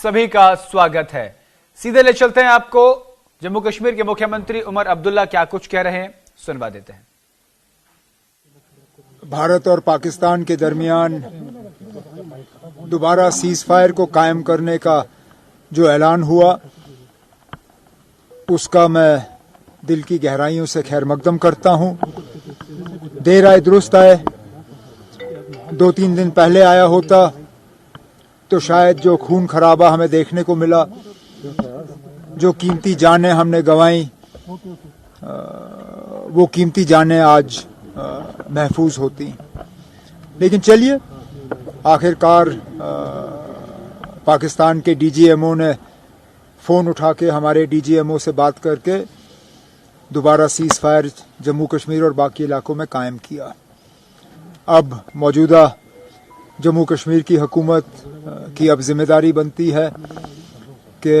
सभी का स्वागत है। सीधे ले चलते हैं आपको जम्मू कश्मीर के मुख्यमंत्री उमर अब्दुल्ला क्या कुछ कह रहे हैं, सुनवा देते हैं। भारत और पाकिस्तान के दरमियान दोबारा सीज फायर को कायम करने का जो ऐलान हुआ, उसका मैं दिल की गहराइयों से खैर मकदम करता हूं। देर आए दुरुस्त आए। 2-3 दिन पहले आया होता तो शायद जो खून खराबा हमें देखने को मिला, जो कीमती जानें हमने गंवाई, वो कीमती जानें आज महफूज होती। लेकिन चलिए, आखिरकार पाकिस्तान के डीजीएमओ ने फोन उठा के हमारे डीजीएमओ से बात करके दोबारा सीज फायर जम्मू कश्मीर और बाकी इलाकों में कायम किया। अब मौजूदा जम्मू कश्मीर की हुकूमत की अब जिम्मेदारी बनती है कि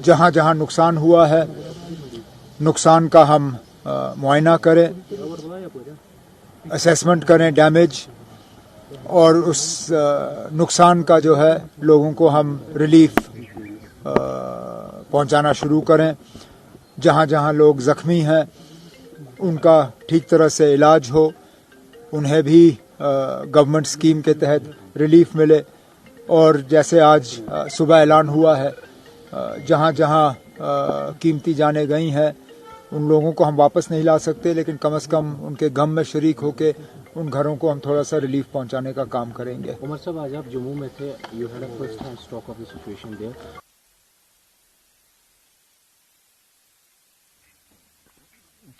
जहां जहां नुकसान हुआ है, नुकसान का हम मुआयना करें, असेसमेंट करें डैमेज, और उस नुकसान का जो है लोगों को हम रिलीफ पहुंचाना शुरू करें। जहां जहां लोग जख्मी हैं उनका ठीक तरह से इलाज हो, उन्हें भी गवर्नमेंट स्कीम के तहत रिलीफ मिले। और जैसे आज सुबह ऐलान हुआ है, जहां जहां कीमती जाने गई हैं उन लोगों को हम वापस नहीं ला सकते, लेकिन कम से कम उनके गम में शरीक होके उन घरों को हम थोड़ा सा रिलीफ पहुंचाने का काम करेंगे। उमर साहब, आज आप जम्मू में थे, you had a first hand stock of the situation there.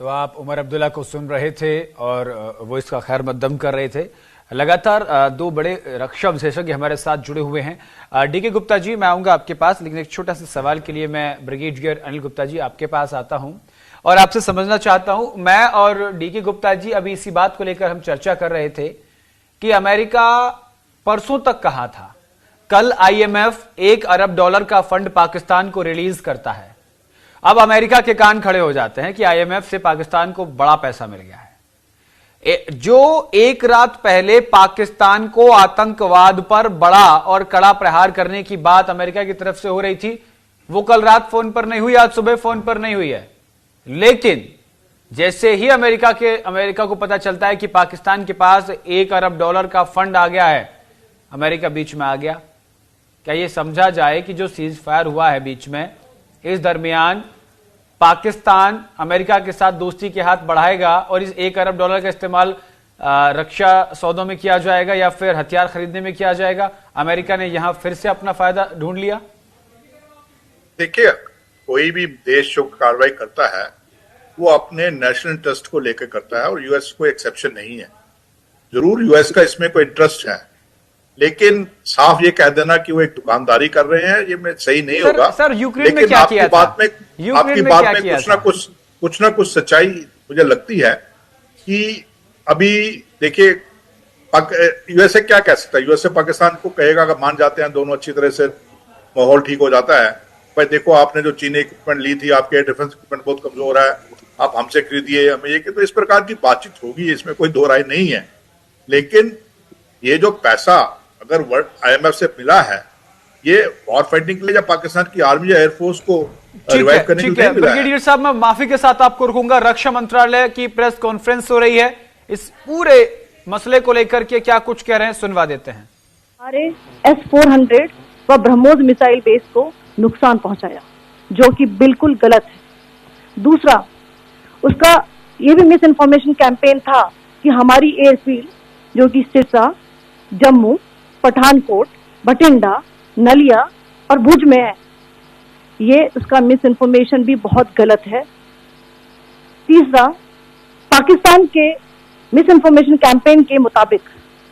तो आप उमर अब्दुल्ला को सुन रहे थे और वो इसका खैर मकदम कर रहे थे। लगातार दो बड़े रक्षा विशेषज्ञ हमारे साथ जुड़े हुए हैं। डीके गुप्ता जी, मैं आऊंगा आपके पास, लेकिन एक छोटा सा सवाल के लिए मैं ब्रिगेडियर अनिल गुप्ता जी आपके पास आता हूं और आपसे समझना चाहता हूं। मैं और डीके गुप्ता जी अभी इसी बात को लेकर हम चर्चा कर रहे थे कि अमेरिका परसों तक कहा था, कल आईएमएफ $1 अरब का फंड पाकिस्तान को रिलीज करता है। अब अमेरिका के कान खड़े हो जाते हैं कि आईएमएफ से पाकिस्तान को बड़ा पैसा मिल गया है। जो एक रात पहले पाकिस्तान को आतंकवाद पर बड़ा और कड़ा प्रहार करने की बात अमेरिका की तरफ से हो रही थी, वो कल रात फोन पर नहीं हुई, आज सुबह फोन पर नहीं हुई है। लेकिन जैसे ही अमेरिका को पता चलता है कि पाकिस्तान के पास $1 अरब का फंड आ गया है, अमेरिका बीच में आ गया। क्या यह समझा जाए कि जो सीज फायर हुआ है बीच में, इस दरमियान पाकिस्तान अमेरिका के साथ दोस्ती के हाथ बढ़ाएगा और इस $1 अरब का इस्तेमाल रक्षा सौदों में किया जाएगा या फिर हथियार खरीदने में किया जाएगा? अमेरिका ने यहां फिर से अपना फायदा ढूंढ लिया। देखिए, कोई भी देश जो कार्रवाई करता है वो अपने नेशनल इंटरेस्ट को लेकर करता है और यूएस को एक्सेप्शन नहीं है। जरूर यूएस का इसमें कोई इंटरेस्ट है, लेकिन साफ ये कह देना कि वो एक दुकानदारी कर रहे हैं, ये सही नहीं होगा। सर, यूक्रेन में क्या किया था? आपकी बात में कुछ ना कुछ सच्चाई मुझे लगती है कि अभी देखिए, यूएसए क्या कह सकता है? यूएसए पाकिस्तान को कहेगा अगर मान जाते हैं दोनों अच्छी तरह से, माहौल ठीक हो जाता है, भाई देखो आपने जो चीनी इक्विपमेंट ली थी, आपके डिफेंस इक्विपमेंट बहुत कमजोर है, आप हमसे खरीदिए, हमें ये, तो इस प्रकार की बातचीत होगी, इसमें कोई दो राय नहीं है। लेकिन ये जो पैसा अगर आईएमएफ से मिला है, ये वॉर फाइटिंग के लिए या पाकिस्तान की आर्मी या एयरफोर्स को रिवाइव करने के लिए मिला है। ब्रिगेडियर साहब, मैं माफी के साथ आपको रुकूंगा। रक्षा मंत्रालय की प्रेस कॉन्फ्रेंस हो रही है, इस पूरे मसले को लेकर के क्या कुछ कह रहे हैं, सुनवा देते हैं। हमारे S-400 व ब्रह्मोस मिसाइल बेस को नुकसान पहुंचाया, जो कि बिल्कुल गलत है। दूसरा, उसका ये भी मिस इन्फॉर्मेशन कैंपेन था कि हमारी एयरफील्ड जो कि सिरसा, जम्मू, पठानकोट, बठिंडा, नलिया और भुज में है, ये उसका मिस इन्फॉर्मेशन भी बहुत गलत है। तीसरा, पाकिस्तान के मिस इन्फॉर्मेशन कैंपेन के मुताबिक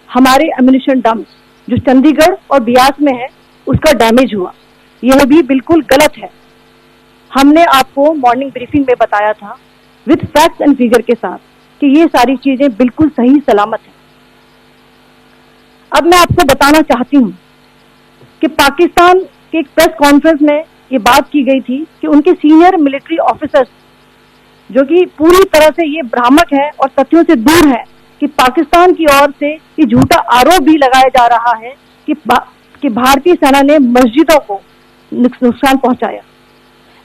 हमारे एम्युनिशन डंप्स जो चंडीगढ़ और बियास में है, उसका डैमेज हुआ, यह भी बिल्कुल गलत है। हमने आपको मॉर्निंग ब्रीफिंग में बताया था विद फैक्ट्स एंड फिगर के साथ कि ये सारी चीजें बिल्कुल सही सलामत है। अब मैं आपको बताना चाहती हूँ कि पाकिस्तान के एक प्रेस कॉन्फ्रेंस में ये बात की गई थी कि उनके सीनियर मिलिट्री ऑफिसर्स जो कि पूरी तरह से ये भ्रामक है और तथ्यों से दूर है कि पाकिस्तान की ओर से ये झूठा आरोप भी लगाया जा रहा है कि कि भारतीय सेना ने मस्जिदों को नुकसान पहुंचाया।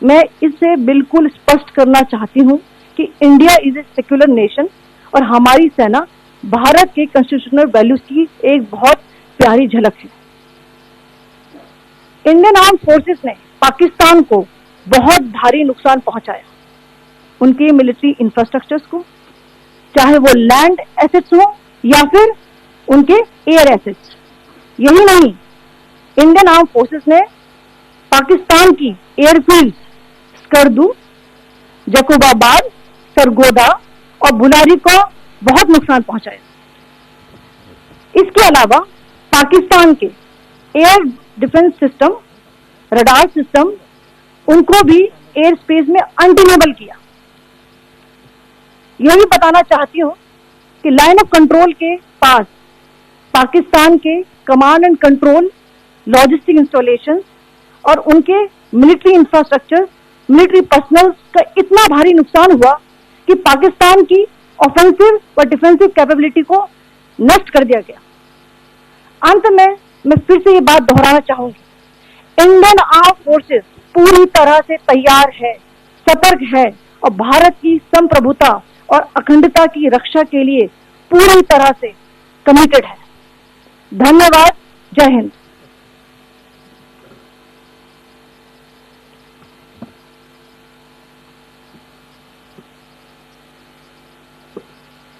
मैं इससे बिल्कुल स्पष्ट करना चाहती हूं कि India is a secular nation और हमारी सेना भारत के कॉन्स्टिट्यूशनल वैल्यूज की एक बहुत प्यारी झलक है। इंडियन आर्म फोर्सेस ने पाकिस्तान को बहुत भारी नुकसान पहुंचाया, उनके मिलिट्री इंफ्रास्ट्रक्चर्स को, चाहे वो लैंड एसेट्स हो या फिर उनके एयर एसेट्स। यही नहीं, इंडियन आर्म फोर्सेस ने पाकिस्तान की एयरफील्ड स्कर्दू, जकोबाबाद, सरगोदा और बुलारी को बहुत नुकसान पहुंचाया। इसके अलावा पाकिस्तान के air defence system, radar system, उनको भी एयर स्पेस में अनटेनेबल किया। यही बताना चाहती हूं कि लाइन ऑफ कंट्रोल के पास पाकिस्तान के command and control, logistic installation और उनके मिलिट्री इंफ्रास्ट्रक्चर, मिलिट्री पर्सनल का इतना भारी नुकसान हुआ कि पाकिस्तान की ऑफेंसिव व डिफेंसिव कैपेबिलिटी को नष्ट कर दिया गया। अंत में मैं फिर से ये बात दोहराना चाहूंगी, इंडियन आर्म फोर्सेस पूरी तरह से तैयार है, सतर्क है और भारत की संप्रभुता और अखंडता की रक्षा के लिए पूरी तरह से कमिटेड है। धन्यवाद। जय Hind.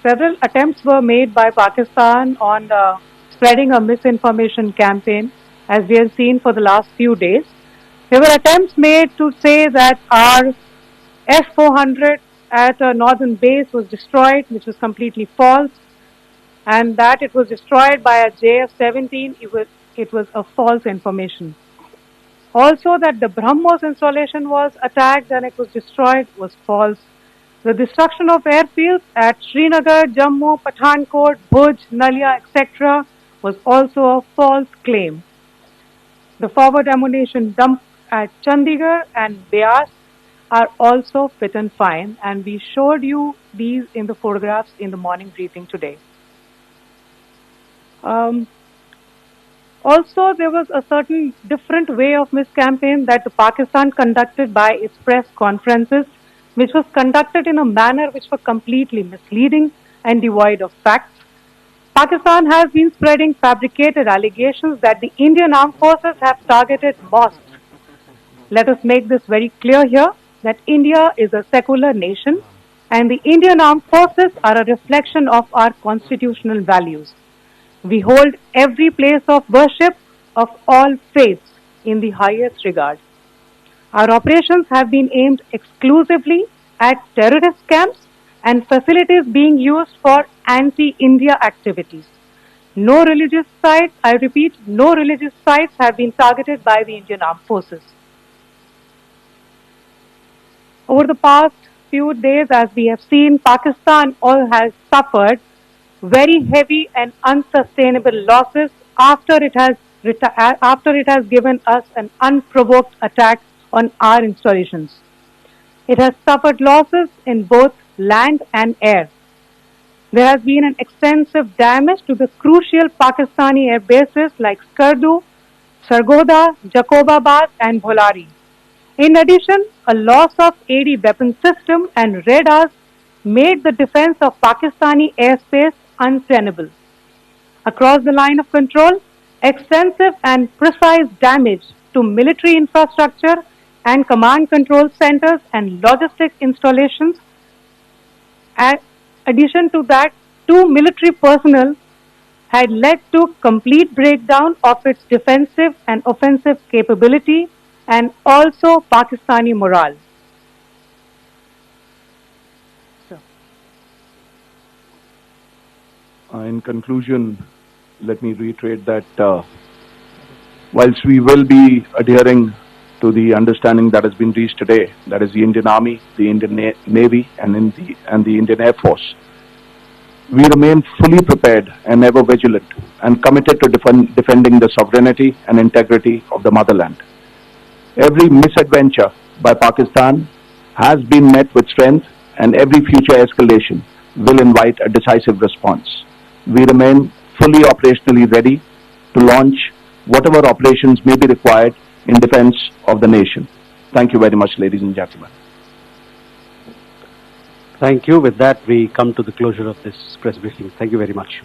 Several attempts were made by Pakistan on spreading a misinformation campaign, as we have seen for the last few days. There were attempts made to say that our S-400 at a northern base was destroyed, which was completely false, and that it was destroyed by a JF-17. It was a false information. Also, that the BrahMos installation was attacked and it was destroyed was false. The destruction of airfields at Srinagar, Jammu, Pathankot, Bhuj, Nalia, etc. was also a false claim. The forward ammunition dump at Chandigarh and Beas are also fit and fine, and we showed you these in the photographs in the morning briefing today. Also, there was a certain different way of miscampaign that Pakistan conducted by its press conferences, which was conducted in a manner which was completely misleading and devoid of facts. Pakistan has been spreading fabricated allegations that the Indian armed forces have targeted mosques. Let us make this very clear here, that India is a secular nation and the Indian armed forces are a reflection of our constitutional values. We hold every place of worship of all faiths in the highest regard. Our operations have been aimed exclusively at terrorist camps and facilities being used for anti-India activities. No religious sites, I repeat, no religious sites have been targeted by the Indian Armed Forces. Over the past few days, as we have seen, Pakistan all has suffered very heavy and unsustainable losses after it has given us an unprovoked attack on our installations. It has suffered losses in both land and air. There has been an extensive damage to the crucial Pakistani air bases like Skardu, Sargodha, Jacobabad and Bholari. In addition, a loss of AD weapon system and radars made the defense of Pakistani airspace untenable. Across the line of control, extensive and precise damage to military infrastructure and command control centers and logistic installations. In addition to that, 2 military personnel had led to complete breakdown of its defensive and offensive capability and also Pakistani morale. In conclusion, let me reiterate that whilst we will be adhering to the understanding that has been reached today, that is the Indian Army, the Indian Navy and the Indian Air Force, we remain fully prepared and ever vigilant and committed to defending the sovereignty and integrity of the motherland. Every misadventure by Pakistan has been met with strength, and every future escalation will invite a decisive response. We remain fully operationally ready to launch whatever operations may be required in defense of the nation. Thank you very much, ladies and gentlemen. Thank you. With that, we come to the closure of this press briefing. Thank you very much.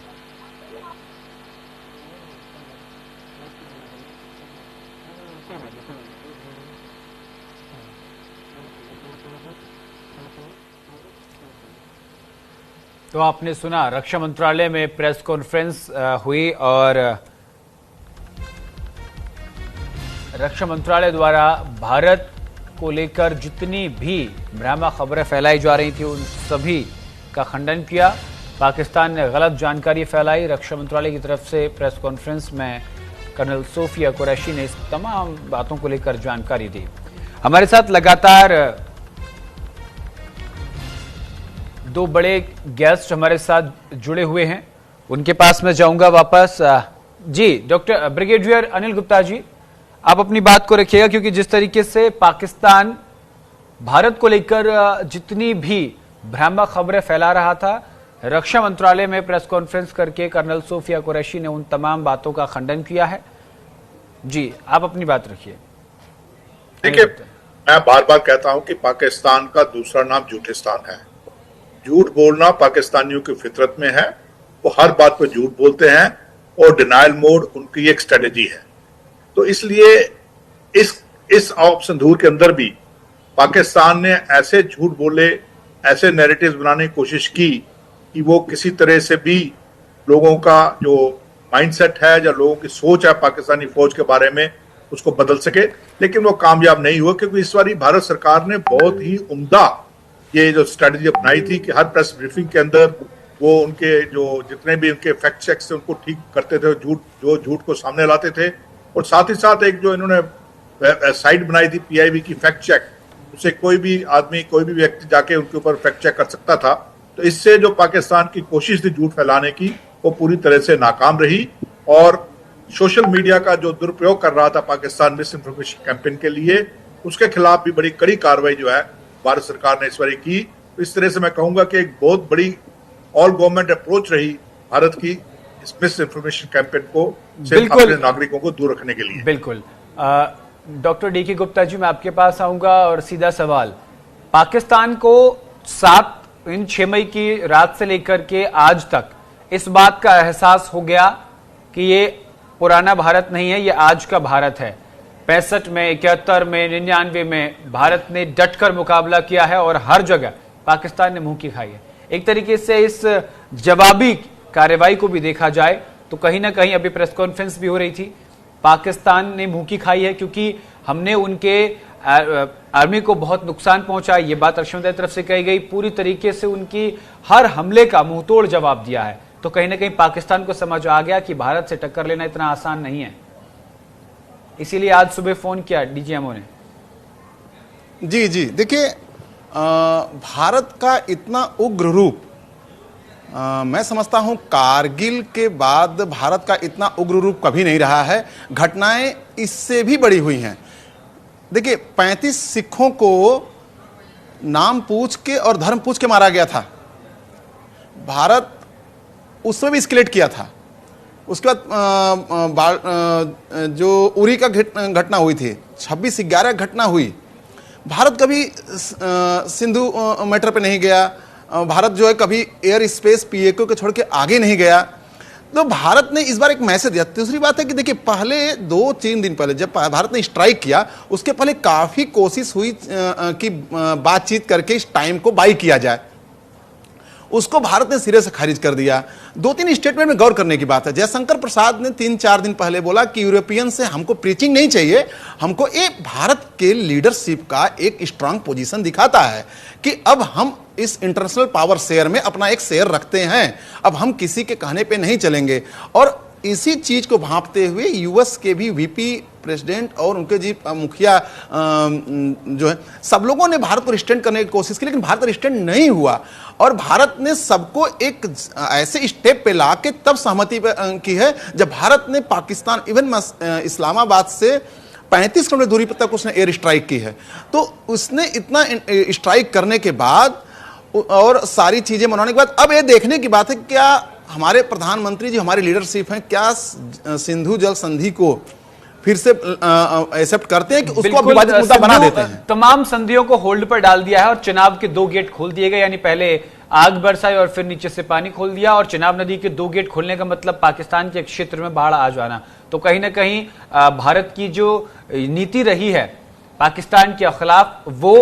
तो आपने सुना, रक्षा मंत्रालय में press conference हुई और रक्षा मंत्रालय द्वारा भारत को लेकर जितनी भी भ्रामक खबरें फैलाई जा रही थी उन सभी का खंडन किया। पाकिस्तान ने गलत जानकारी फैलाई। रक्षा मंत्रालय की तरफ से प्रेस कॉन्फ्रेंस में कर्नल सोफिया कुरैशी ने इस तमाम बातों को लेकर जानकारी दी। हमारे साथ लगातार दो बड़े गेस्ट हमारे साथ जुड़े हुए हैं, उनके पास मैं जाऊंगा वापस। जी डॉक्टर ब्रिगेडियर अनिल गुप्ता जी, आप अपनी बात को रखिएगा, क्योंकि जिस तरीके से पाकिस्तान भारत को लेकर जितनी भी भ्रामक खबरें फैला रहा था, रक्षा मंत्रालय में प्रेस कॉन्फ्रेंस करके कर्नल सोफिया कुरैशी ने उन तमाम बातों का खंडन किया है। जी आप अपनी बात रखिए। देखिए, मैं बार बार कहता हूं कि पाकिस्तान का दूसरा नाम झूठिस्तान है। झूठ बोलना पाकिस्तानियों की फितरत में है। वो हर बात पर झूठ बोलते हैं और डिनायल मोड उनकी एक स्ट्रेटेजी है। तो इसलिए इस ऑपरेशन सिंदूर के अंदर भी पाकिस्तान ने ऐसे झूठ बोले, ऐसे नैरेटिव्स बनाने की कोशिश की कि वो किसी तरह से भी लोगों का जो माइंडसेट है या लोगों की सोच है पाकिस्तानी फौज के बारे में उसको बदल सके, लेकिन वो कामयाब नहीं हुआ, क्योंकि इस बार भारत सरकार ने बहुत ही उम्दा ये जो स्ट्रेटेजी अपनाई थी कि हर प्रेस ब्रीफिंग के अंदर वो उनके जो जितने भी उनके फैक्ट चेक्स थे उनको ठीक करते थे, झूठ को सामने लाते थे। और साथ ही साथ एक जो इन्होंने साइट बनाई थी PIB की फैक्ट चेक, उसे कोई भी आदमी, कोई भी व्यक्ति जाके उनके ऊपर फैक्ट चेक कर सकता था। तो इससे जो पाकिस्तान की कोशिश थी झूठ फैलाने की, वो पूरी तरह से नाकाम रही। और सोशल मीडिया का जो दुरुपयोग कर रहा था पाकिस्तान मिस इन्फॉर्मेशन कैंपेन के लिए, उसके खिलाफ भी बड़ी कड़ी कार्रवाई जो है भारत सरकार ने इस बार की। तो इस तरह से मैं कहूंगा कि एक बहुत बड़ी ऑल गवर्नमेंट अप्रोच रही भारत की इस मिस इन्फॉर्मेशन कैंपेन को सिर्फ अपने नागरिकों को दूर रखने के लिए। बिल्कुल। डॉक्टर DK गुप्ता जी, मैं आपके पास आऊंगा और सीधा सवाल, पाकिस्तान को 6 मई की रात से लेकर के आज तक इस बात का एहसास हो गया कि ये पुराना भारत नहीं है, ये आज का भारत है। 65 में, 71 में, 99 में भारत ने डटकर मुकाबला किया है और हर जगह पाकिस्तान ने मुंह की खाई है। एक तरीके से इस जवाबी कार्रवाई को भी देखा जाए तो कहीं ना कहीं अभी प्रेस कॉन्फ्रेंस भी हो रही थी, पाकिस्तान ने मुंह की खाई है, क्योंकि हमने उनके आर्मी को बहुत नुकसान पहुंचा, ये बात रक्षा मंत्रालय की तरफ से कही गई। पूरी तरीके से उनकी हर हमले का मुंहतोड़ जवाब दिया है। तो कहीं ना कहीं पाकिस्तान को समझ आ गया कि भारत से टक्कर लेना इतना आसान नहीं है, इसीलिए आज सुबह फोन किया DGMO ने। जी देखिए, भारत का इतना उग्र रूप मैं समझता हूं कारगिल के बाद भारत का इतना उग्र रूप कभी नहीं रहा है। घटनाएं इससे भी बड़ी हुई हैं। देखिए, 35 सिखों को नाम पूछ के और धर्म पूछ के मारा गया था। भारत उसमें भी स्केलेट किया था। उसके बाद जो उरी का घटना हुई थी, 26/11 घटना हुई। भारत कभी सिंधु मैटर पे नहीं गया। भारत जो है कभी एयर स्पेस PAQ को छोड़ के आगे नहीं गया। तो भारत ने इस बार एक मैसेज दिया। दूसरी बात है कि देखिए, पहले 2-3 दिन पहले जब भारत ने स्ट्राइक किया, उसके पहले काफी कोशिश हुई कि बातचीत करके इस टाइम को बाई किया जाए। उसको भारत ने सिरे से खारिज कर दिया। 2-3 स्टेटमेंट में गौर करने की बात है। जयशंकर प्रसाद ने 3-4 दिन पहले बोला कि यूरोपियन से हमको प्रीचिंग नहीं चाहिए, हमको एक भारत के लीडरशिप का एक स्ट्रांग पोजीशन दिखाता है कि अब हम इस इंटरनेशनल पावर शेयर में अपना एक शेयर रखते हैं, अब हम किसी के कहने पे नहीं चलेंगे। और इसी चीज को भांपते हुए US के भी VP प्रेसिडेंट और उनके जी मुखिया जो है, सब लोगों ने भारत को रिस्ट्रेंट करने की कोशिश की, लेकिन भारत रिस्ट्रेंट नहीं हुआ। और भारत ने सबको एक ऐसे स्टेप पे ला के तब सहमति की है जब भारत ने पाकिस्तान, इवन इस्लामाबाद से 35 किलोमीटर दूरी तक उसने एयर स्ट्राइक की है। तो उसने इतना स्ट्राइक करने के बाद और सारी चीजें मनाने के बाद अब ये देखने की बात है क्या हमारे प्रधानमंत्री जी, हमारी लीडरशिप है, क्या सिंधु जल संधि को फिर से एक्सेप्ट करते हैं कि उसको विवादित मुद्दा बना देते हैं? तमाम संधियों को होल्ड पर डाल दिया है और चुनाव के 2 गेट खोल दिए गए, यानी पहले आग बरसाई और फिर नीचे से पानी खोल दिया। और चुनाव नदी के 2 गेट खोलने का मतलब पाकिस्तान के क्षेत्र में बाढ़ आ जाना। तो कहीं ना कहीं भारत की जो नीति रही है पाकिस्तान के खिलाफ, वो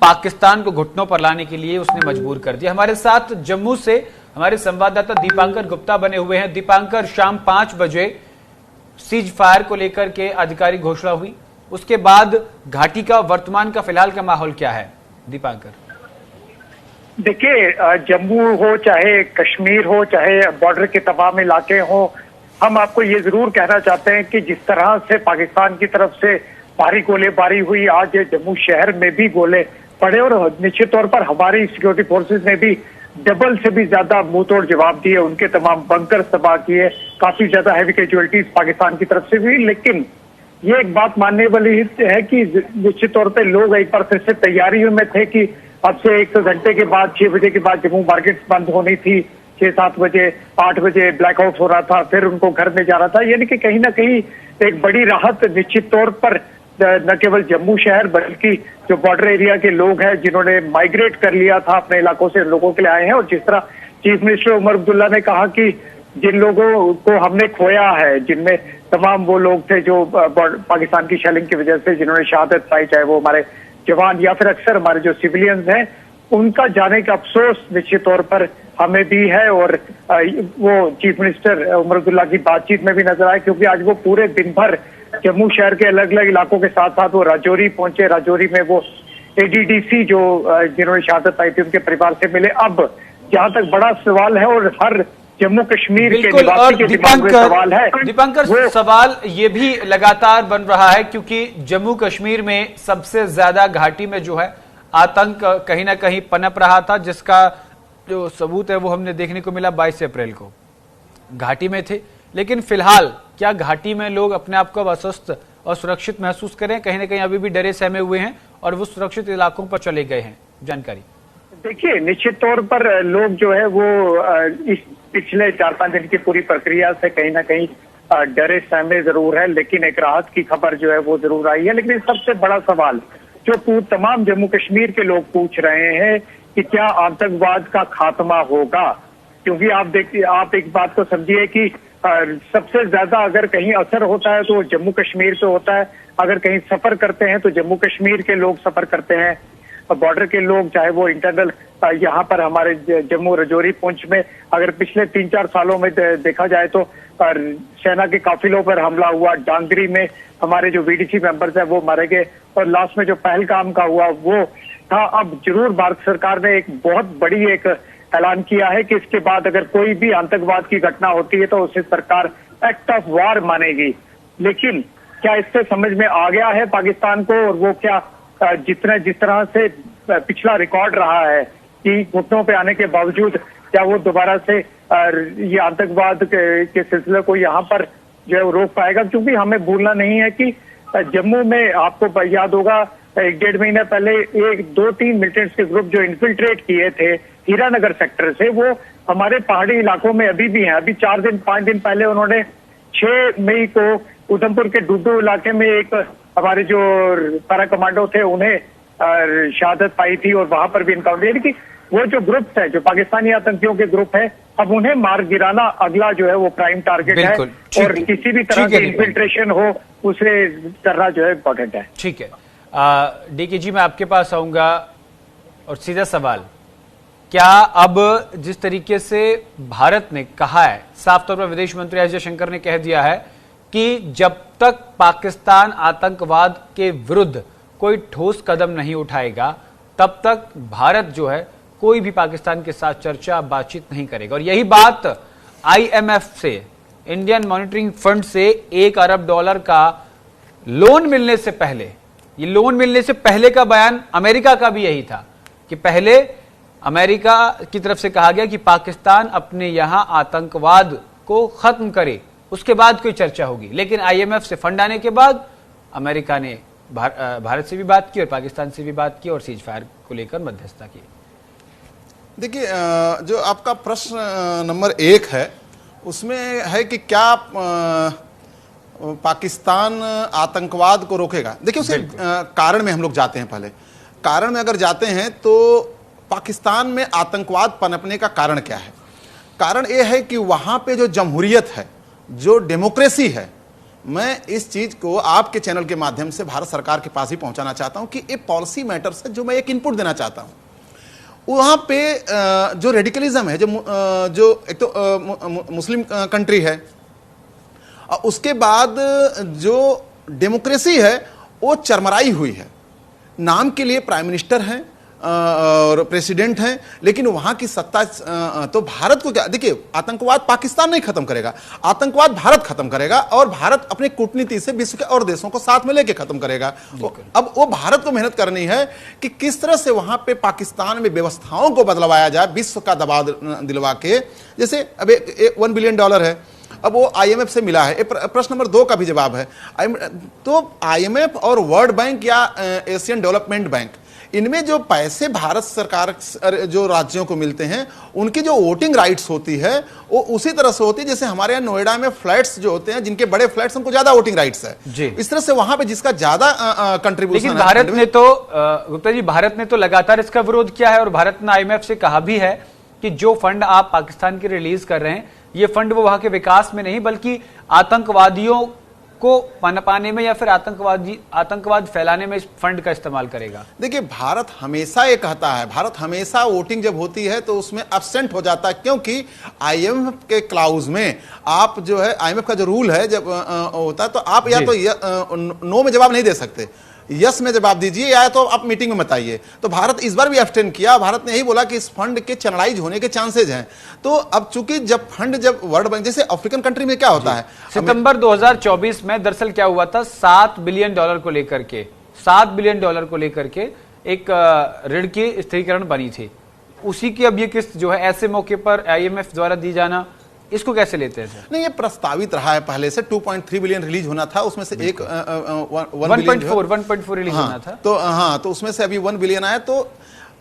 पाकिस्तान को घुटनों पर लाने के लिए उसने मजबूर कर दिया। हमारे साथ जम्मू से हमारे संवाददाता दीपांकर गुप्ता बने हुए हैं। दीपांकर, शाम 5 बजे सीज फायर को लेकर के आधिकारिक घोषणा हुई, उसके बाद घाटी का वर्तमान का फिलहाल का माहौल क्या है? दीपांकर, देखिए, जम्मू हो चाहे कश्मीर हो चाहे बॉर्डर के तमाम इलाके हो, हम आपको ये जरूर कहना चाहते हैं कि जिस तरह से पाकिस्तान की तरफ से भारी गोलीबारी हुई, आज जम्मू शहर में भी गोले पड़े और निश्चित तौर पर हमारी सिक्योरिटी फोर्सेस ने भी डबल से भी ज्यादा मुंहतोड़ जवाब दिए, उनके तमाम बंकर तबाह किए, काफी ज्यादा हैवी कैजुअलिटीज पाकिस्तान की तरफ से हुई। लेकिन ये एक बात मानने वाली है कि निश्चित तौर पे लोग एक बार फिर से तैयारियों में थे कि अब से 1 घंटे के बाद 6 बजे के बाद जम्मू मार्केट बंद होनी थी, 6-7 बजे 8 बजे ब्लैकआउट हो रहा था, फिर उनको घर में जाना था। यानी कि कहीं ना कहीं एक बड़ी राहत निश्चित तौर पर न केवल जम्मू शहर बल्कि जो बॉर्डर एरिया के लोग हैं जिन्होंने माइग्रेट कर लिया था अपने इलाकों से, लोगों के लिए आए हैं। और जिस तरह चीफ मिनिस्टर उमर अब्दुल्ला ने कहा कि जिन लोगों को हमने खोया है, जिनमें तमाम वो लोग थे जो पाकिस्तान की शेलिंग की वजह से जिन्होंने शहादत पाई, चाहे वो हमारे जवान या फिर अक्सर हमारे जो सिविलियंस हैं, उनका जाने का अफसोस निश्चित तौर पर हमें भी है। और वो चीफ मिनिस्टर उमर अब्दुल्ला की बातचीत में भी नजर आए, क्योंकि आज वो पूरे दिन भर जम्मू शहर के अलग अलग इलाकों के साथ साथ वो राजौरी पहुंचे। राजौरी में वो एडीडीसी जो जिन्होंने शहादत पाई थी उनके परिवार से मिले। अब जहां तक बड़ा सवाल है और हर जम्मू कश्मीर के निवासी के दिमाग में सवाल है, दीपांकर, सवाल ये भी लगातार बन रहा है क्योंकि जम्मू कश्मीर में सबसे ज्यादा घाटी में जो है आतंक कहीं ना कहीं पनप रहा था, जिसका जो सबूत है वो हमने देखने को मिला 22 अप्रैल को घाटी में थे। लेकिन फिलहाल क्या घाटी में लोग अपने आप को अस्वस्थ और सुरक्षित महसूस करें? कहीं ना कहीं अभी भी डरे सहमे हुए हैं और वो सुरक्षित इलाकों पर चले गए हैं, जानकारी? देखिए, निश्चित तौर पर लोग जो है वो इस पिछले 4-5 दिन की पूरी प्रक्रिया से कहीं ना कहीं डरे सहमे जरूर है, लेकिन एक राहत की खबर जो है वो जरूर आई है। लेकिन सबसे बड़ा सवाल जो तमाम जम्मू कश्मीर के लोग पूछ रहे हैं कि क्या आतंकवाद का खात्मा होगा? क्योंकि आप एक बात को समझिए कि सबसे ज्यादा अगर कहीं असर होता है तो जम्मू कश्मीर से होता है। अगर कहीं सफर करते हैं तो जम्मू कश्मीर के लोग सफर करते हैं, बॉर्डर के लोग, चाहे वो इंटरनल यहाँ पर हमारे जम्मू राजौरी पुंछ में अगर पिछले 3-4 सालों में देखा जाए तो सेना के काफिलों पर हमला हुआ, डांगरी में हमारे जो वीडीसी मेंबर्स हैं वो मारे गए, और लास्ट में जो पहलगाम का हुआ वो था। अब जरूर भारत सरकार ने एक बहुत बड़ी एक ऐलान किया है कि इसके बाद अगर कोई भी आतंकवाद की घटना होती है तो उसे सरकार एक्ट ऑफ वार मानेगी। लेकिन क्या इससे समझ में आ गया है पाकिस्तान को? और वो क्या जिस तरह से पिछला रिकॉर्ड रहा है कि घुटनों पे आने के बावजूद क्या वो दोबारा से ये आतंकवाद के सिलसिले को यहाँ पर जो है वो रोक पाएगा? क्योंकि हमें भूलना नहीं है कि जम्मू में आपको याद होगा 1-1.5 महीने पहले 2-3 मिलिटेंट्स के ग्रुप जो इन्फिल्ट्रेट किए थे हीरानगर सेक्टर से, वो हमारे पहाड़ी इलाकों में अभी भी हैं। अभी 4-5 दिन पहले उन्होंने 6 मई को उधमपुर के डुड्डू इलाके में एक हमारे जो पैरा कमांडो थे उन्हें शहादत पाई थी और वहां पर भी इनकाउंटर। यानी कि वो जो ग्रुप है, जो पाकिस्तानी आतंकियों के ग्रुप है, अब उन्हें मार गिराना अगला जो है वो प्राइम टारगेट है, और किसी भी तरह की इन्फिल्ट्रेशन हो उसे करना जो है इम्पोर्टेंट है। ठीक है, डीके जी मैं आपके पास आऊंगा और सीधा सवाल, क्या अब जिस तरीके से भारत ने कहा है, साफ तौर पर विदेश मंत्री एस जयशंकर ने कह दिया है कि जब तक पाकिस्तान आतंकवाद के विरुद्ध कोई ठोस कदम नहीं उठाएगा तब तक भारत जो है कोई भी पाकिस्तान के साथ चर्चा बातचीत नहीं करेगा। और यही बात IMF से, इंडियन मॉनिटरिंग फंड से $1 अरब का लोन मिलने से पहले, ये लोन मिलने से पहले का बयान अमेरिका का भी यही था कि पहले अमेरिका की तरफ से कहा गया कि पाकिस्तान अपने यहां आतंकवाद को खत्म करे, उसके बाद कोई चर्चा होगी। लेकिन IMF से फंड आने के बाद अमेरिका ने भारत से भी बात की और पाकिस्तान से भी बात की और सीज फायर को लेकर मध्यस्थता की। देखिए, जो आपका प्रश्न नंबर 1 है उसमें है कि क्या पाकिस्तान आतंकवाद को रोकेगा। देखिए, उसे कारण में हम लोग जाते हैं। पहले कारण में अगर जाते हैं तो पाकिस्तान में आतंकवाद पनपने का कारण क्या है। कारण यह है कि वहां पे जो जमहूरियत है, जो डेमोक्रेसी है, मैं इस चीज को आपके चैनल के माध्यम से भारत सरकार के पास ही पहुंचाना चाहता हूं कि ये पॉलिसी मैटर्स है जो मैं एक इनपुट देना चाहता हूं। वहां पे जो रेडिकलिज्म है, जो एक तो मुस्लिम कंट्री है, उसके बाद जो डेमोक्रेसी है वो चरमराई हुई है। नाम के लिए प्राइम मिनिस्टर हैं और प्रेसिडेंट हैं, लेकिन वहां की सत्ता तो भारत को क्या। देखिए, आतंकवाद पाकिस्तान नहीं खत्म करेगा, आतंकवाद भारत खत्म करेगा, और भारत अपनी कूटनीति से विश्व के और देशों को साथ में लेके खत्म करेगा। अब वो भारत को मेहनत करनी है कि किस तरह से वहां पे पाकिस्तान में व्यवस्थाओं को बदलवाया जाए, विश्व का दबाव दिलवा के। जैसे अब $1 बिलियन है, अब वो IMF से मिला है। प्रश्न नंबर 2 का भी जवाब है। तो IMF और वर्ल्ड बैंक या एशियन डेवलपमेंट बैंक, इनमें जो पैसे भारत सरकार जो राज्यों को मिलते हैं, उनकी जो वोटिंग राइट्स होती है वो उसी तरह से होती है जैसे हमारे यहाँ नोएडा में फ्लैट्स जो होते हैं, जिनके बड़े फ्लैट्स, उनको ज्यादा वोटिंग राइट्स है जी। इस तरह से वहां पे जिसका ज्यादा कंट्रीब्यूशन। लेकिन भारत ने तो गुप्ता जी, भारत ने तो लगातार इसका विरोध किया है, और भारत ने IMF से कहा भी है कि जो फंड आप पाकिस्तान के रिलीज कर रहे हैं, ये फंड वो वहां के विकास में नहीं बल्कि आतंकवादियों को पनपाने में या फिर आतंकवाद फैलाने में इस फंड का इस्तेमाल करेगा। देखिए, भारत हमेशा ये कहता है, भारत हमेशा वोटिंग जब होती है तो उसमें एब्सेंट हो जाता है, क्योंकि IMF के क्लाउज में आप जो है, IMF का जो रूल है जब होता है तो आप या तो नो में जवाब नहीं दे सकते, यस में जवाब दीजिए, या तो आप मीटिंग में बताइए। तो भारत इस बार भी एब्सटेन किया। भारत ने यही बोला कि इस फंड के चैनलाइज होने के चांसेज हैं। तो अब चूंकि जब वर्ल्ड बैंक जैसे अफ्रीकन कंट्री में क्या होता है, सितंबर 2024 में दरअसल क्या हुआ था, $7 बिलियन को लेकर के, $7 बिलियन को लेकर के एक ऋण की स्थिरीकरण बनी थी। उसी की अब ये किस्त जो है ऐसे मौके पर IMF द्वारा दी जाना, इसको कैसे लेते हैं सर? नहीं, ये प्रस्तावित रहा है पहले से। 2.3 बिलियन रिलीज होना था, उसमें से एक 1.4 रिलीज होना था। तो हाँ, तो उसमें से अभी 1 बिलियन आया। तो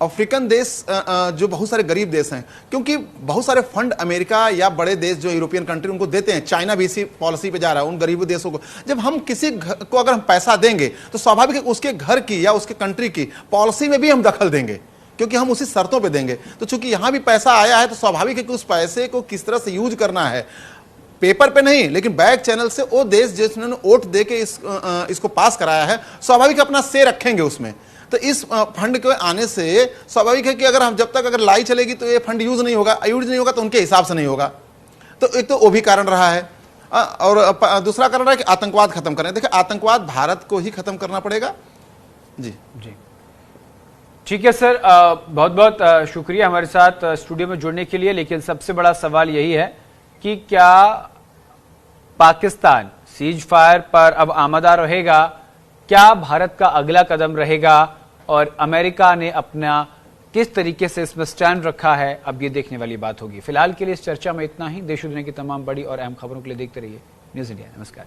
अफ्रीकन देश जो बहुत सारे गरीब देश हैं, क्योंकि बहुत सारे फंड अमेरिका या बड़े देश जो यूरोपियन कंट्री उनको देते हैं, चाइना भी इसी पॉलिसी पे जा रहा है उन गरीब देशों को। जब हम किसी को अगर हम पैसा देंगे तो स्वाभाविक है उसके घर की या उसके कंट्री की पॉलिसी में भी हम दखल देंगे, क्योंकि हम उसी शर्तों पे देंगे। तो चूंकि यहां भी पैसा आया है तो स्वाभाविक है कि उस पैसे को किस तरह से यूज करना है, पेपर पे नहीं लेकिन बैक चैनल से वो देश जिन्होंने वोट दे के इसको पास कराया है, स्वाभाविक अपना से रखेंगे उसमें। तो इस फंड के आने से स्वाभाविक है कि अगर हम जब तक अगर लाई चलेगी तो ये फंड यूज नहीं होगा तो उनके हिसाब से नहीं होगा। तो एक तो वो भी कारण रहा है, और दूसरा कारण रहा है कि आतंकवाद खत्म करें। देखिए, आतंकवाद भारत को ही खत्म करना पड़ेगा। जी जी, ठीक है सर, बहुत बहुत शुक्रिया हमारे साथ स्टूडियो में जुड़ने के लिए। लेकिन सबसे बड़ा सवाल यही है कि क्या पाकिस्तान सीज फायर पर अब आमादा रहेगा, क्या भारत का अगला कदम रहेगा, और अमेरिका ने अपना किस तरीके से इसमें स्टैंड रखा है, अब ये देखने वाली बात होगी। फिलहाल के लिए इस चर्चा में इतना ही। देश दुनिया की तमाम बड़ी और अहम खबरों के लिए देखते रहिए न्यूज़ इंडिया। नमस्कार।